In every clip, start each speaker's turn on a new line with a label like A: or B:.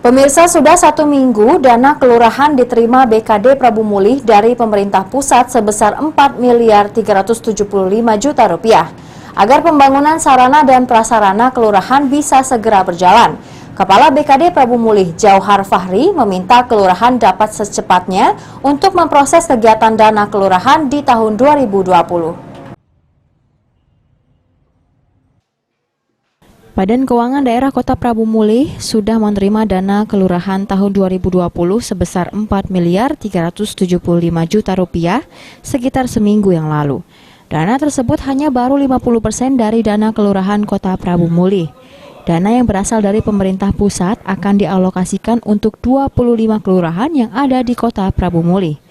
A: Pemirsa, sudah 1 minggu dana kelurahan diterima BKD Prabu Mulih dari pemerintah pusat sebesar 4.375 juta rupiah agar pembangunan sarana dan prasarana kelurahan bisa segera berjalan. Kepala BKD Prabu Mulih, Jauhar Fahri, meminta kelurahan dapat secepatnya untuk memproses kegiatan dana kelurahan di tahun 2020. Badan Keuangan Daerah Kota Prabu Mulih sudah menerima dana kelurahan tahun 2020 sebesar 4.375 juta rupiah sekitar seminggu yang lalu. Dana tersebut hanya baru 50% dari dana kelurahan Kota Prabu Mulih. Dana yang berasal dari pemerintah pusat akan dialokasikan untuk 25 kelurahan yang ada di Kota Prabu Mulih.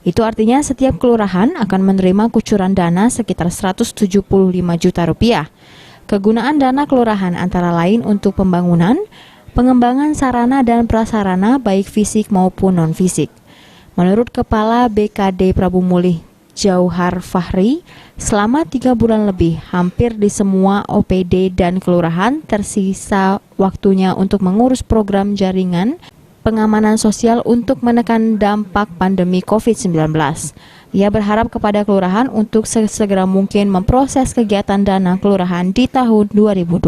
A: Itu artinya setiap kelurahan akan menerima kucuran dana sekitar 175 juta rupiah. Kegunaan dana kelurahan antara lain untuk pembangunan, pengembangan sarana dan prasarana baik fisik maupun non-fisik. Menurut Kepala BKD Prabu Mulih, Jauhar Fahri, selama 3 bulan lebih, hampir di semua OPD dan kelurahan tersisa waktunya untuk mengurus program jaringan pengamanan sosial untuk menekan dampak pandemi COVID-19. Ia berharap kepada kelurahan untuk sesegera mungkin memproses kegiatan dana kelurahan di tahun 2020.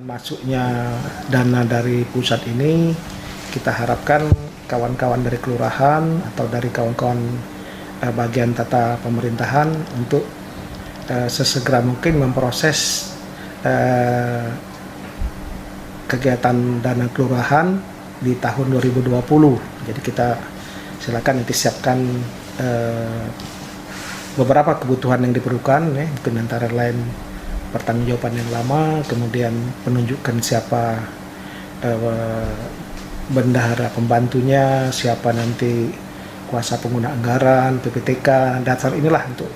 B: Masuknya dana dari pusat ini, kita harapkan kawan-kawan dari kelurahan atau dari kawan-kawan bagian tata pemerintahan untuk sesegera mungkin memproses kegiatan dana kelurahan di tahun 2020. Jadi kita silakan nanti siapkan beberapa kebutuhan yang diperlukan, mungkin antara lain pertanggungjawaban yang lama, kemudian penunjukan siapa bendahara pembantunya, siapa nanti kuasa pengguna anggaran, PPTK, dasar inilah untuk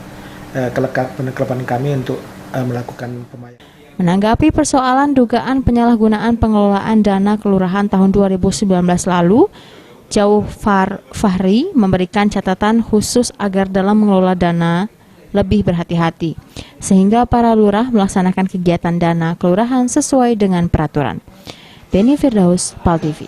B: kelengkapan kami untuk melakukan pembayaran.
A: Menanggapi persoalan dugaan penyalahgunaan pengelolaan dana kelurahan tahun 2019 lalu, Jauhar Fahri memberikan catatan khusus agar dalam mengelola dana lebih berhati-hati, sehingga para lurah melaksanakan kegiatan dana kelurahan sesuai dengan peraturan. Beni Firdaus, PAL TV.